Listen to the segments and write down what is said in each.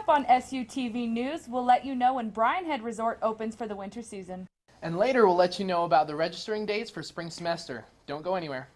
up on SUTV News, we'll let you know when Bryan Head Resort opens for the winter season. And later we'll let you know about the registering dates for spring semester. Don't go anywhere.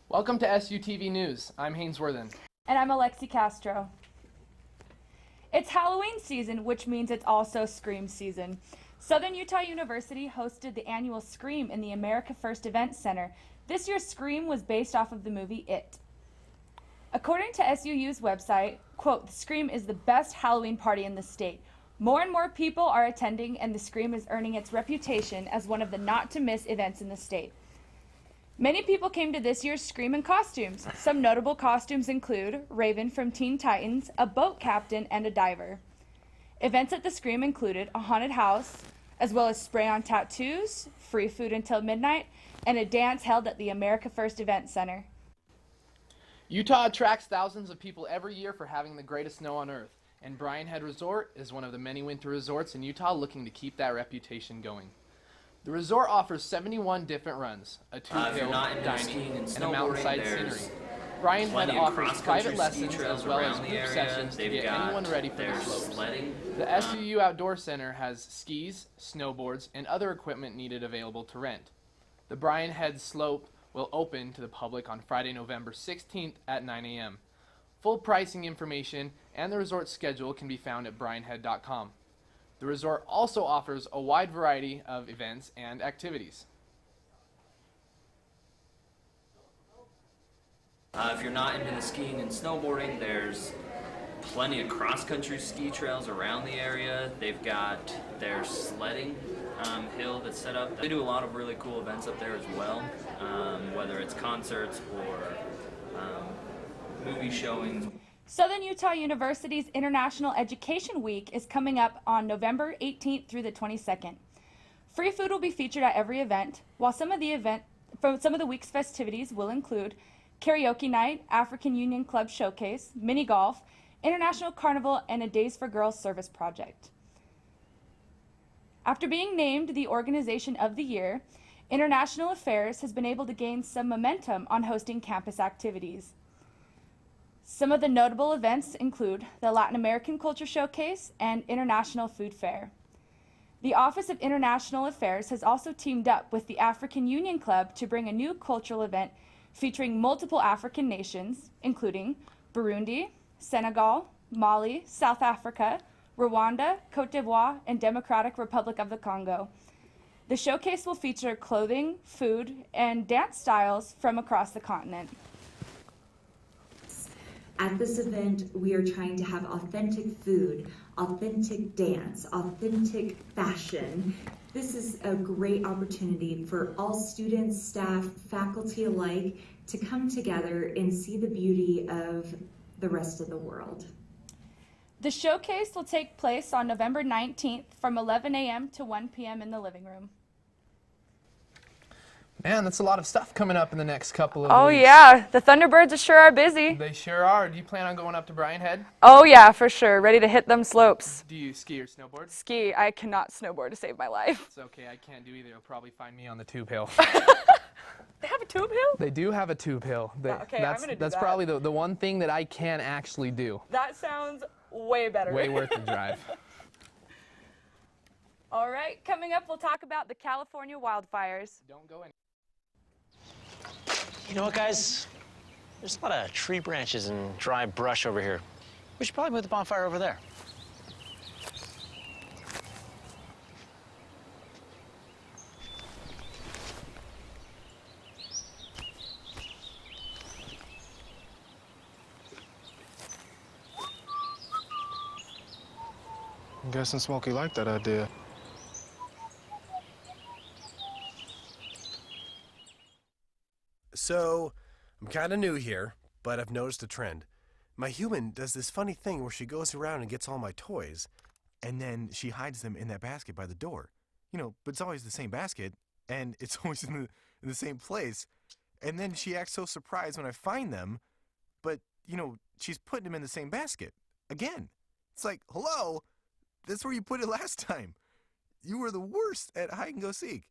Welcome to SUTV News. I'm Haynes Worthen. And I'm Alexi Castro. It's Halloween season, which means it's also Scream season. Southern Utah University hosted the annual Scream in the America First Event Center. This year's Scream was based off of the movie It. According to SUU's website, quote, "The Scream is the best Halloween party in the state. More and more people are attending, and the Scream is earning its reputation as one of the not-to-miss events in the state." Many people came to this year's Scream in costumes. Some notable costumes include Raven from Teen Titans, a boat captain, and a diver. Events at the Scream included a haunted house, as well as spray-on tattoos, free food until midnight, and a dance held at the America First Event Center. Utah attracts thousands of people every year for having the greatest snow on earth, and Bryan Head Resort is one of the many winter resorts in Utah looking to keep that reputation going. The resort offers 71 different runs, a two-hill dining, and a mountainside scenery. Bryan Head offers private lessons as well as group sessions to get anyone ready for the slopes. The SUU Outdoor Center has skis, snowboards, and other equipment needed available to rent. The Bryan Head Slope will open to the public on Friday, November 16th at 9 a.m. Full pricing information and the resort schedule can be found at bryanhead.com. The resort also offers a wide variety of events and activities. If you're not into the skiing and snowboarding, there's plenty of cross-country ski trails around the area. They've got their sledding hill that's set up. They do a lot of really cool events up there as well, whether it's concerts or movie showings. Southern Utah University's International Education Week is coming up on November 18th through the 22nd. Free food will be featured at every event, while some of the week's festivities will include karaoke night, African Union Club showcase, mini golf, international carnival, and a Days for Girls service project. After being named the Organization of the Year, International Affairs has been able to gain some momentum on hosting campus activities. Some of the notable events include the Latin American Culture Showcase and International Food Fair. The Office of International Affairs has also teamed up with the African Union Club to bring a new cultural event featuring multiple African nations, including Burundi, Senegal, Mali, South Africa, Rwanda, Cote d'Ivoire, and Democratic Republic of the Congo. The showcase will feature clothing, food, and dance styles from across the continent. At this event, we are trying to have authentic food, authentic dance, authentic fashion. This is a great opportunity for all students, staff, faculty alike to come together and see the beauty of the rest of the world. The showcase will take place on November 19th from 11 a.m. to 1 p.m. in the living room. Man, that's a lot of stuff coming up in the next couple of Oh weeks. yeah, the Thunderbirds sure are busy. They sure are. Do you plan on going up to Bryan Head? Oh yeah, for sure. Ready to hit them slopes. Do you ski or snowboard? Ski. I cannot snowboard to save my life. It's okay, I can't do either. You'll probably find me on the tube hill. They have a tube hill? They do have a tube hill. Okay, I'm gonna do that's that. probably the one thing that I can actually do. That sounds way better. Way worth the drive. All right, coming up we'll talk about the California wildfires. Don't go in. You know what, guys? There's a lot of tree branches and dry brush over here. We should probably move the bonfire over there. I'm guessing Smokey liked that idea. So, I'm kind of new here, but I've noticed a trend. My human does this funny thing where she goes around and gets all my toys, and then she hides them in that basket by the door. You know, but it's always the same basket, and it's always in the same place. And then she acts so surprised when I find them, but, you know, she's putting them in the same basket. Again. It's like, hello? That's where you put it last time. You were the worst at hide and go seek.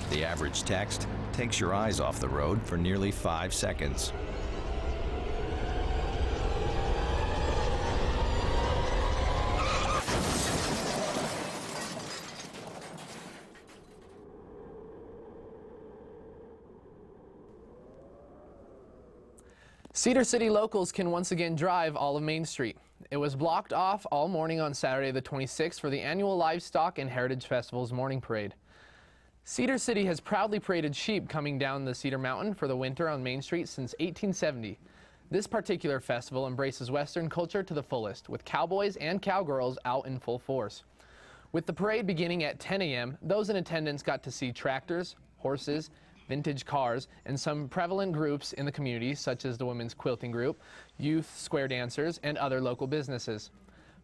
The average text takes your eyes off the road for nearly 5 seconds. Cedar City locals can once again drive all of Main Street. It was blocked off all morning on Saturday the 26th for the annual Livestock and Heritage Festival's morning parade. Cedar City has proudly paraded sheep coming down the Cedar Mountain for the winter on Main Street since 1870. This particular festival embraces Western culture to the fullest, with cowboys and cowgirls out in full force. With the parade beginning at 10 a.m., those in attendance got to see tractors, horses, vintage cars, and some prevalent groups in the community, such as the Women's Quilting Group, youth square dancers, and other local businesses.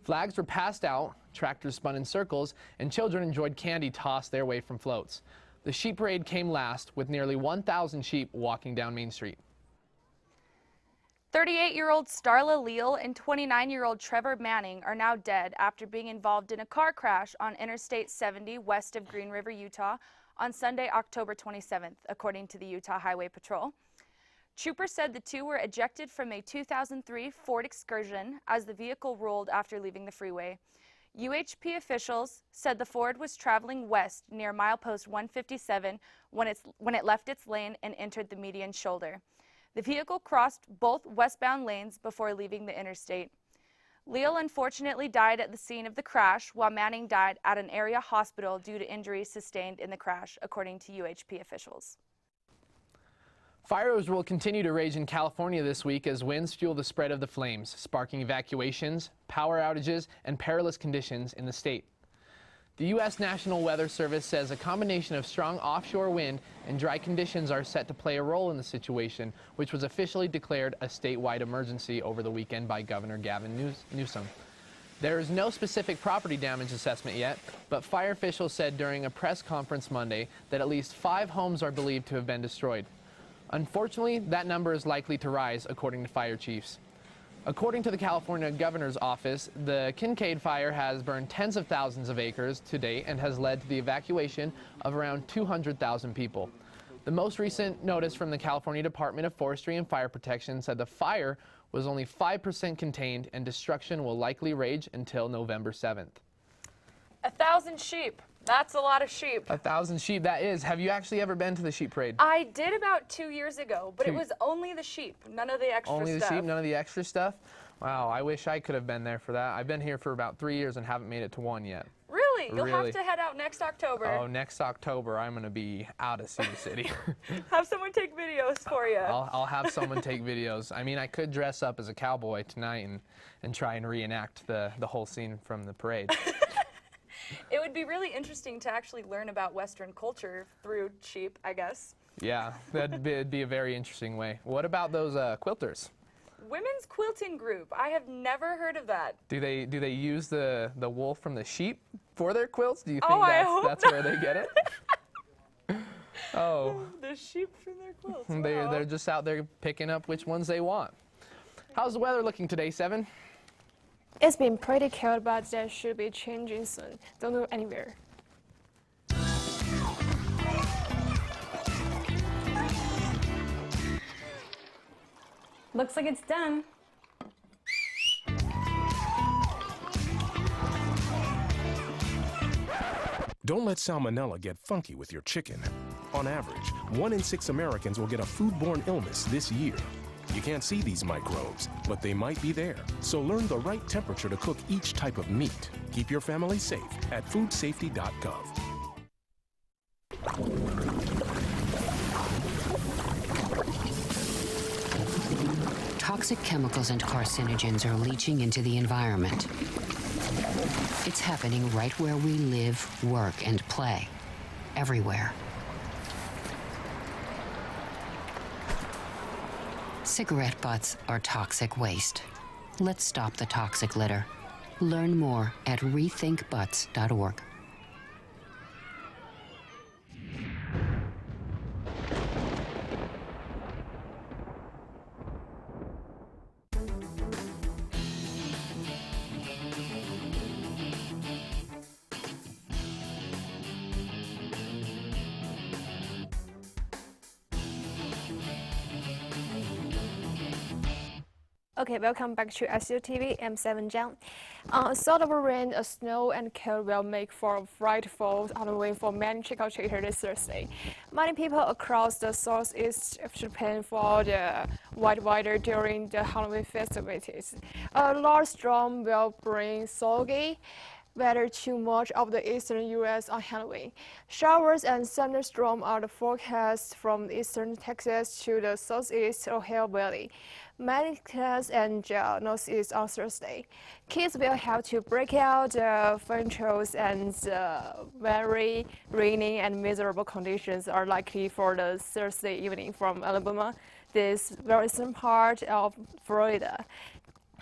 Flags were passed out, tractors spun in circles, and children enjoyed candy tossed their way from floats. The sheep parade came last, with nearly 1,000 sheep walking down Main Street. 38-year-old Starla Leal and 29-year-old Trevor Manning are now dead after being involved in a car crash on Interstate 70 west of Green River, Utah, on Sunday, October 27th, according to the Utah Highway Patrol. Troopers said the two were ejected from a 2003 Ford Excursion as the vehicle rolled after leaving the freeway. UHP officials said the Ford was traveling west near milepost 157 when it left its lane and entered the median shoulder. The vehicle crossed both westbound lanes before leaving the interstate. Leal unfortunately died at the scene of the crash, while Manning died at an area hospital due to injuries sustained in the crash, according to UHP officials. Fires will continue to rage in California this week as winds fuel the spread of the flames, sparking evacuations, power outages, and perilous conditions in the state. The U.S. National Weather Service says a combination of strong offshore wind and dry conditions are set to play a role in the situation, which was officially declared a statewide emergency over the weekend by Governor Gavin Newsom. There is no specific property damage assessment yet, but fire officials said during a press conference Monday that at least 5 homes are believed to have been destroyed. Unfortunately, that number is likely to rise, according to fire chiefs. According to the California Governor's Office, the Kincaid fire has burned tens of thousands of acres to date and has led to the evacuation of around 200,000 people. The most recent notice from the California Department of Forestry and Fire Protection said the fire was only 5% contained and destruction will likely rage until November 7th. 1,000 sheep. That's a lot of sheep. 1,000 sheep, that is. Have you actually ever been to the sheep parade? I did about 2 years ago, but it was only the sheep, none of the extra stuff. Only the sheep, none of the extra stuff? Wow, I wish I could have been there for that. I've been here for about 3 years and haven't made it to one yet. Really? You'll have to head out next October. Oh, next October I'm going to be out of Cedar City. Have someone take videos for you. I'll have someone take videos. I mean, I could dress up as a cowboy tonight and try and reenact the whole scene from the parade. It would be really interesting to actually learn about Western culture through sheep, I guess. Yeah, that'd be a very interesting way. What about those quilters? Women's Quilting Group. I have never heard of that. Do they use the wool from the sheep for their quilts? Do you think I hope that's not. where they get it? Oh. The sheep from their quilts. They're just out there picking up which ones they want. How's the weather looking today, Seven? It's been pretty cold, but that should be changing soon. Don't go anywhere. Looks like it's done. Don't let salmonella get funky with your chicken. On average, 1 in 6 Americans will get a foodborne illness this year. You can't see these microbes, but they might be there. So learn the right temperature to cook each type of meat. Keep your family safe at foodsafety.gov. Toxic chemicals and carcinogens are leaching into the environment. It's happening right where we live, work, and play. Everywhere. Cigarette butts are toxic waste. Let's stop the toxic litter. Learn more at rethinkbutts.org. Okay, welcome back to SUTV. I'm 7 Zhang. A sort of rain, snow, and cold will make for a frightful Halloween for many trick-or-treaters this Thursday. Many people across the southeast Japan for the white weather during the Halloween festivities. A large storm will bring soggy weather to much of the eastern U.S. on Halloween. Showers and thunderstorms are the forecast from eastern Texas to the southeast Ohio Valley, Midwest, and northeast on Thursday. Kids will have to break out the furniture, and very rainy and miserable conditions are likely for the Thursday evening from Alabama, this western part of Florida,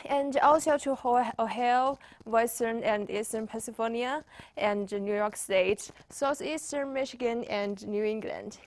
and also to Ohio, western and eastern Pennsylvania, and New York State, southeastern Michigan, and New England.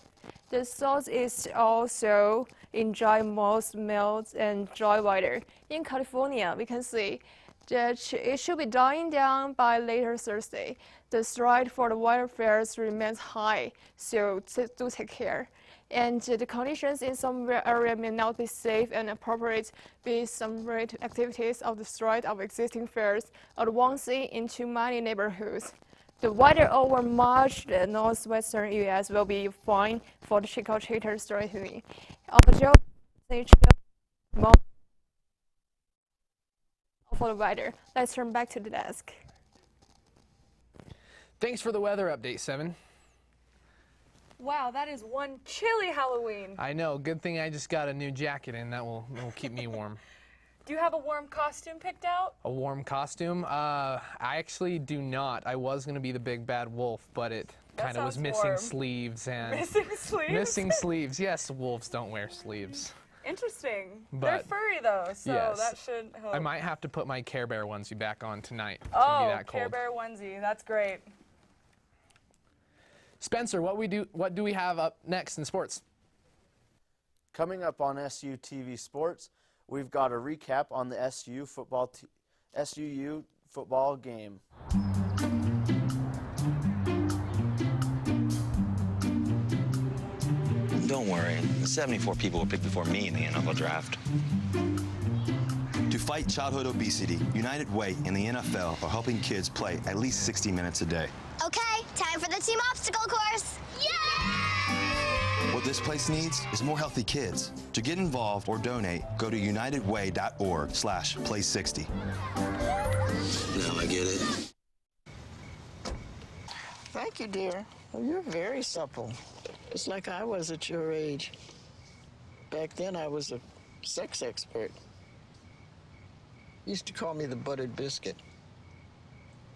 The Southeast also enjoy most mild and dry weather. In California, we can see that it should be dying down by later Thursday. The threat for the wildfires remains high, so do take care. And the conditions in some area may not be safe and appropriate, with some rate activities of the threat of existing fires advancing into many neighborhoods. The weather over much the northwestern U.S. will be fine for the trick-or-treaters during although for the weather. Let's turn back to the desk. Thanks for the weather update, 7. Wow, that is one chilly Halloween. I know. Good thing I just got a new jacket in. That will keep me warm. Do you have a warm costume picked out? A warm costume? I actually do not. I was going to be the big bad wolf, but it kind of was missing warm. sleeves and Missing sleeves? Missing sleeves. Yes, wolves don't wear sleeves. Interesting. But they're furry though, so yes, that should help. I might have to put my Care Bear onesie back on tonight. It's Oh, gonna be that cold. Care Bear onesie. That's great. Spencer, what do we have up next in sports? Coming up on SUTV Sports, we've got a recap on the SUU football game. Don't worry, 74 people were picked before me in the NFL draft. To fight childhood obesity, United Way and the NFL are helping kids play at least 60 minutes a day. Okay, time for the team obstacle course. Yay! What this place needs is more healthy kids. To get involved or donate, go to unitedway.org/play60. Now I get it. Thank you, dear. Well, you're very supple. Just like I was at your age. Back then, I was a sex expert. Used to call me the buttered biscuit.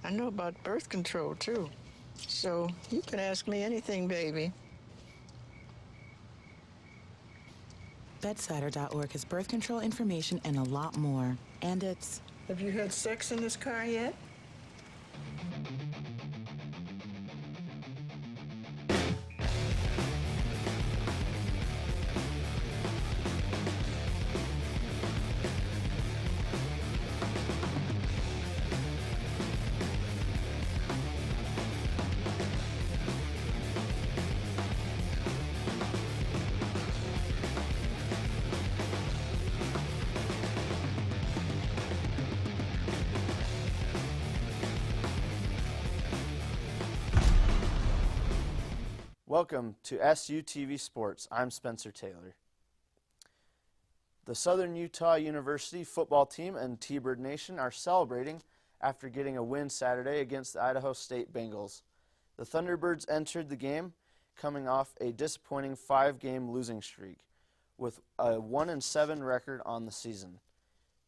I know about birth control, too. So you can ask me anything, baby. Bedsider.org has birth control information and a lot more. And it's... Have you had sex in this car yet? Welcome to SUTV Sports. I'm Spencer Taylor. The Southern Utah University football team and T-Bird Nation are celebrating after getting a win Saturday against the Idaho State Bengals. The Thunderbirds entered the game coming off a disappointing 5-game losing streak. with a 1-7 record on the season.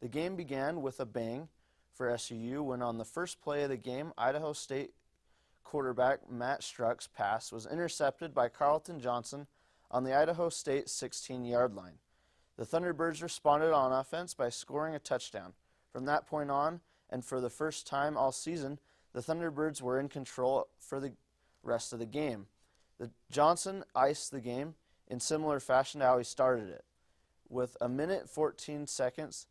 The game began with a bang for SUU when on the first play of the game, Idaho State quarterback Matt Struck's pass was intercepted by Carlton Johnson on the Idaho State 16-yard line. The Thunderbirds responded on offense by scoring a touchdown. From that point on, and for the first time all season, the Thunderbirds were in control for the rest of the game. Johnson iced the game in similar fashion to how he started it. With a minute 14 seconds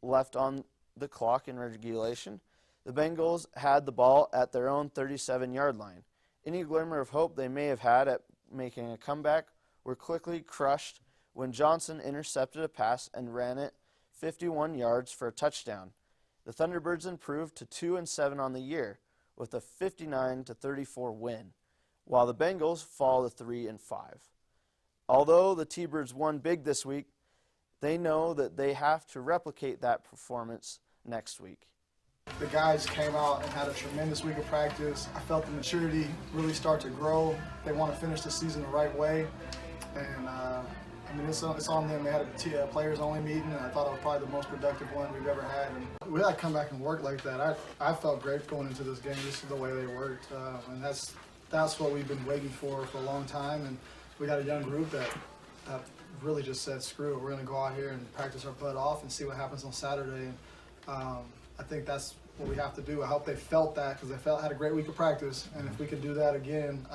left on the clock in regulation, the Bengals had the ball at their own 37-yard line. Any glimmer of hope they may have had at making a comeback were quickly crushed when Johnson intercepted a pass and ran it 51 yards for a touchdown. The Thunderbirds improved to 2-7 on the year with a 59-34 win, while the Bengals fall to 3-5. Although the T-Birds won big this week, they know that they have to replicate that performance next week. The guys came out and had a tremendous week of practice. I felt the maturity really start to grow. They want to finish the season the right way. And it's on them. They had a players-only meeting, and I thought it was probably the most productive one we've ever had. And we had to come back and work like that. I felt great going into this game. This is the way they worked, and that's what we've been waiting for a long time. And we got a young group that really just said, screw it. We're going to go out here and practice our butt off and see what happens on Saturday. And I think that's what we have to do. I hope they felt that, because they had a great week of practice. And if we could do that again,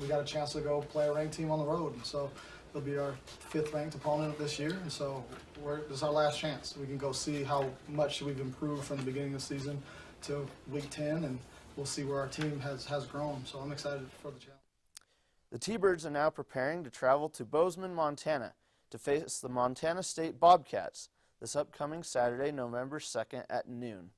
we got a chance to go play a ranked team on the road. And so it'll be our 5th ranked opponent this year. And so this is our last chance. We can go see how much we've improved from the beginning of the season to week 10, and we'll see where our team has grown. So I'm excited for the challenge. The T-Birds are now preparing to travel to Bozeman, Montana to face the Montana State Bobcats this upcoming Saturday, November 2nd at noon.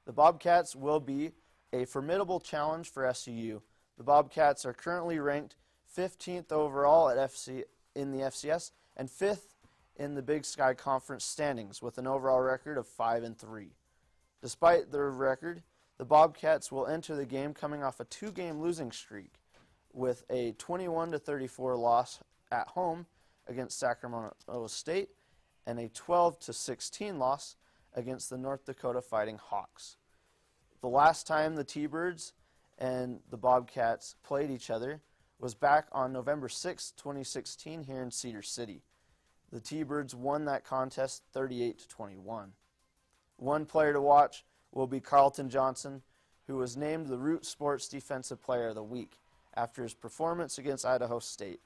The Bobcats will be a formidable challenge for SUU. The Bobcats are currently ranked 15th overall in the FCS and 5th in the Big Sky Conference standings with an overall record of 5-3. Despite their record, the Bobcats will enter the game coming off a 2-game losing streak with a 21-34 loss at home against Sacramento State and a 12-16 loss against the North Dakota Fighting Hawks. The last time the T-Birds and the Bobcats played each other was back on November 6, 2016 here in Cedar City. The T-Birds won that contest 38-21. One player to watch will be Carlton Johnson, who was named the Root Sports Defensive Player of the Week after his performance against Idaho State.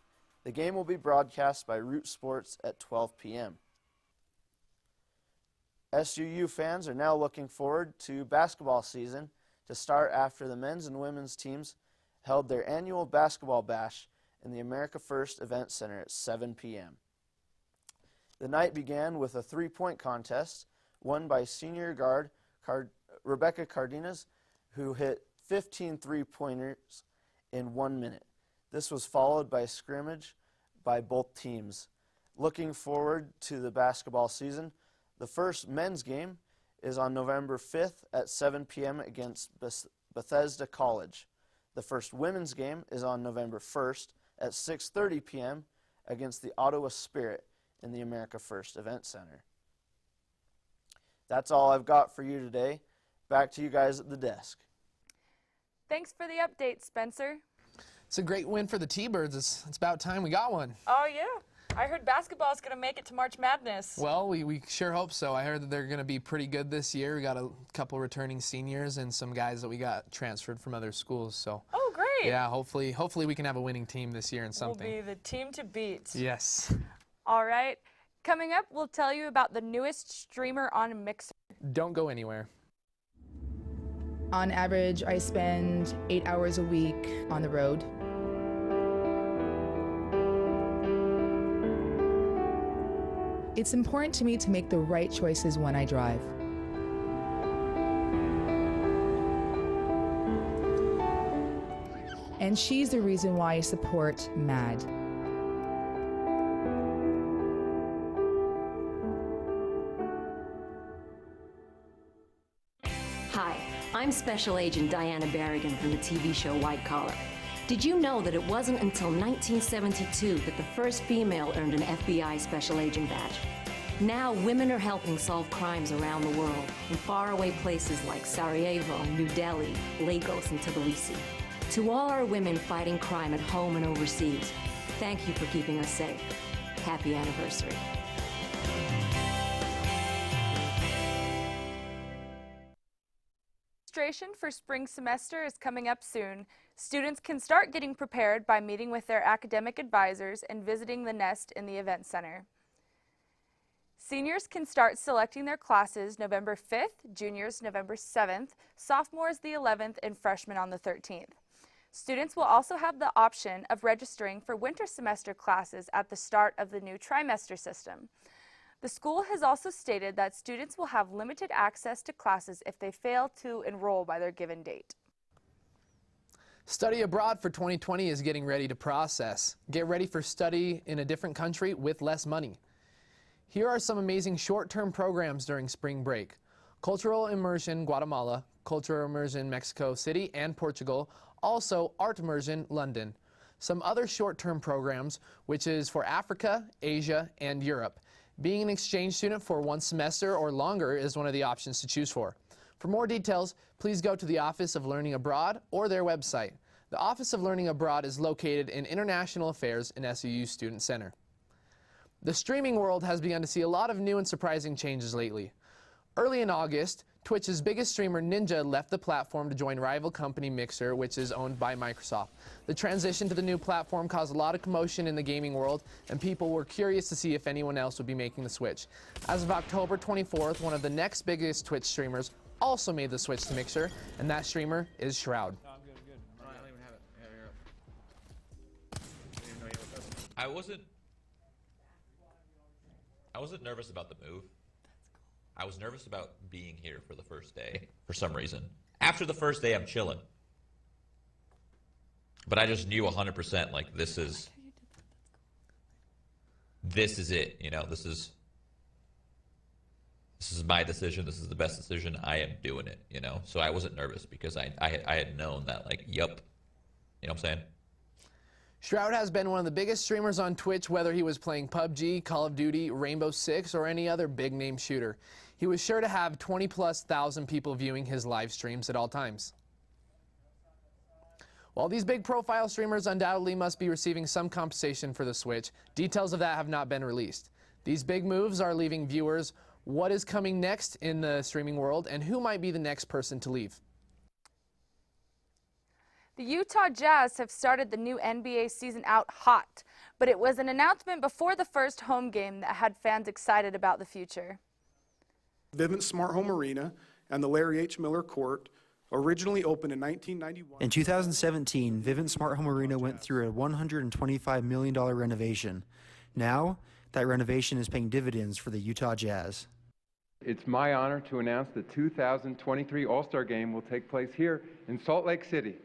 The game will be broadcast by Root Sports at 12 p.m. SUU fans are now looking forward to basketball season to start after the men's and women's teams held their annual basketball bash in the America First Event Center at 7 p.m. The night began with a 3-point contest won by senior guard Rebecca Cardenas, who hit 15 3-pointers in 1 minute. This was followed by a scrimmage by both teams. Looking forward to the basketball season, the first men's game is on November 5th at 7 p.m. against Bethesda College. The first women's game is on November 1st at 6:30 p.m. against the Ottawa Spirit in the America First Event Center. That's all I've got for you today. Back to you guys at the desk. Thanks for the update, Spencer. It's a great win for the T-Birds. It's about time we got one. Oh, yeah. I heard basketball's going to make it to March Madness. Well, we sure hope so. I heard that they're going to be pretty good this year. We got a couple returning seniors and some guys that we got transferred from other schools. So. Oh, great. Yeah, hopefully we can have a winning team this year in something. We'll be the team to beat. Yes. All right. Coming up, we'll tell you about the newest streamer on Mixer. Don't go anywhere. On average, I spend 8 hours a week on the road. It's important to me to make the right choices when I drive. And she's the reason why I support MAD. Hi, I'm Special Agent Diana Berrigan from the TV show White Collar. Did you know that it wasn't until 1972 that the first female earned an FBI Special Agent badge? Now women are helping solve crimes around the world in faraway places like Sarajevo, New Delhi, Lagos, and Tbilisi. To all our women fighting crime at home and overseas, thank you for keeping us safe. Happy anniversary. Registration for spring semester is coming up soon. Students can start getting prepared by meeting with their academic advisors and visiting the Nest in the Event Center. Seniors can start selecting their classes November 5th, juniors November 7th, sophomores the 11th, and freshmen on the 13th. Students will also have the option of registering for winter semester classes at the start of the new trimester system. The school has also stated that students will have limited access to classes if they fail to enroll by their given date. Study abroad for 2020 is getting ready to process. Get ready for study in a different country with less money. Here are some amazing short-term programs during spring break. Cultural Immersion Guatemala, Cultural Immersion Mexico City and Portugal, also Art Immersion London. Some other short-term programs, which is for Africa, Asia, and Europe. Being an exchange student for 1 semester or longer is one of the options to choose for. For more details, please go to the Office of Learning Abroad or their website. The Office of Learning Abroad is located in International Affairs in SUU Student Center. The streaming world has begun to see a lot of new and surprising changes lately. Early in August, Twitch's biggest streamer Ninja left the platform to join rival company Mixer, which is owned by Microsoft. The transition to the new platform caused a lot of commotion in the gaming world, and people were curious to see if anyone else would be making the switch. As of October 24th, one of the next biggest Twitch streamers also made the switch to Mixer, and that streamer is Shroud. I wasn't nervous about the move. I was nervous about being here for the first day for some reason. After the first day, I'm chilling. But I just knew 100% like this is it, you know, this is my decision. This is the best decision. I am doing it, you know. So I wasn't nervous because I had known that, like, yup. You know what I'm saying? Shroud has been one of the biggest streamers on Twitch, whether he was playing PUBG, Call of Duty, Rainbow Six, or any other big-name shooter. He was sure to have 20,000+ people viewing his live streams at all times. While these big-profile streamers undoubtedly must be receiving some compensation for the switch, details of that have not been released. These big moves are leaving viewers what is coming next in the streaming world and who might be the next person to leave. The Utah Jazz have started the new NBA season out hot, but it was an announcement before the first home game that had fans excited about the future. Vivint Smart Home Arena and the Larry H. Miller Court originally opened in 1991. In 2017, Vivint Smart Home Arena went through a $125 million renovation. Now, that renovation is paying dividends for the Utah Jazz. It's my honor to announce the 2023 All-Star Game will take place here in Salt Lake City.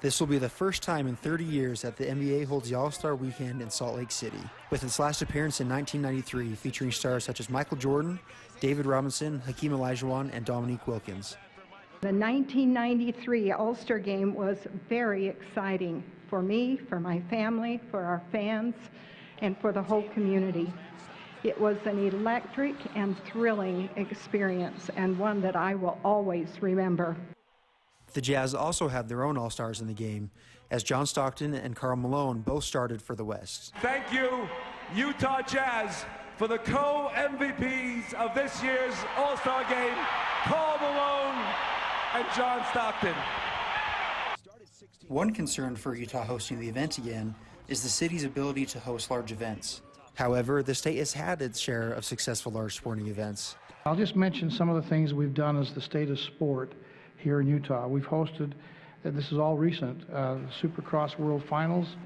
This will be the first time in 30 years that the NBA holds the All-Star Weekend in Salt Lake City, with its last appearance in 1993 featuring stars such as Michael Jordan, David Robinson, Hakeem Olajuwon, and Dominique Wilkins. The 1993 All-Star Game was very exciting for me, for my family, for our fans, and for the whole community. It was an electric and thrilling experience, and one that I will always remember. The Jazz also have their own All-Stars in the game, as John Stockton and Karl Malone both started for the West. Thank you, Utah Jazz, for the co-MVPs of this year's All-Star Game, Karl Malone and John Stockton. One concern for Utah hosting the event again is the city's ability to host large events. However, the state has had its share of successful large sporting events. I'll just mention some of the things we've done as the state of sport here in Utah. We've hosted, this is all recent, the Supercross World Finals,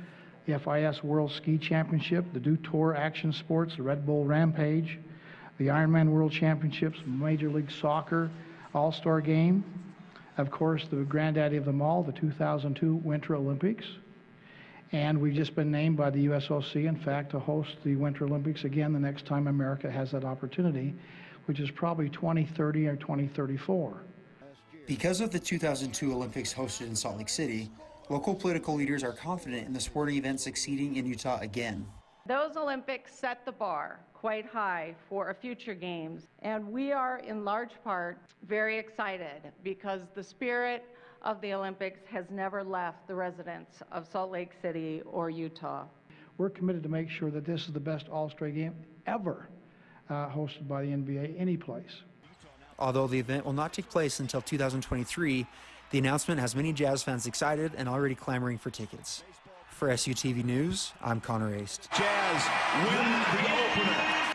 the FIS World Ski Championship, the Dew Tour Action Sports, the Red Bull Rampage, the Ironman World Championships, Major League Soccer All-Star Game, of course the granddaddy of them all, the 2002 Winter Olympics, and we've just been named by the USOC, in fact, to host the Winter Olympics again the next time America has that opportunity, which is probably 2030 or 2034. Because of the 2002 Olympics hosted in Salt Lake City, local political leaders are confident in the sporting event succeeding in Utah again. Those Olympics set the bar quite high for future games, and we are in large part very excited because the spirit of the Olympics has never left the residents of Salt Lake City or Utah. We're committed to make sure that this is the best All-Star game ever hosted by the NBA any place. Although the event will not take place until 2023, the announcement has many Jazz fans excited and already clamoring for tickets. For SUTV News, I'm Connor Aist. Jazz win the opener.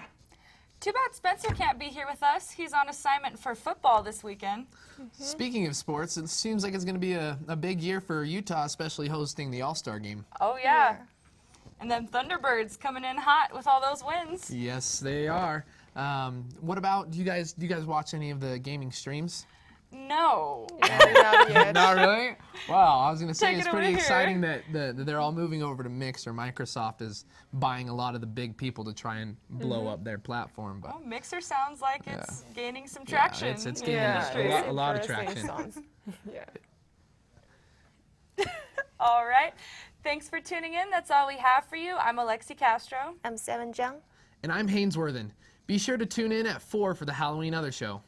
Too bad Spencer can't be here with us. He's on assignment for football this weekend. Speaking of sports, it seems like it's going to be a big year for Utah, especially hosting the All-Star game. Oh, yeah. And then Thunderbirds coming in hot with all those wins. Yes, they are. What about, do you guys watch any of the gaming streams? No. Not yet. Not really? Wow, I was going to say Take it's it pretty over exciting that they're all moving over to Mix, or Microsoft is buying a lot of the big people to try and blow up their platform. But Oh, Mixer sounds like it's gaining some traction. it's gaining a lot of traction. Yeah. All right. Thanks for tuning in. That's all we have for you. I'm Alexi Castro. I'm 7 Jiang. And I'm Haynes Worthen. Be sure to tune in at 4 for the Halloween Other Show.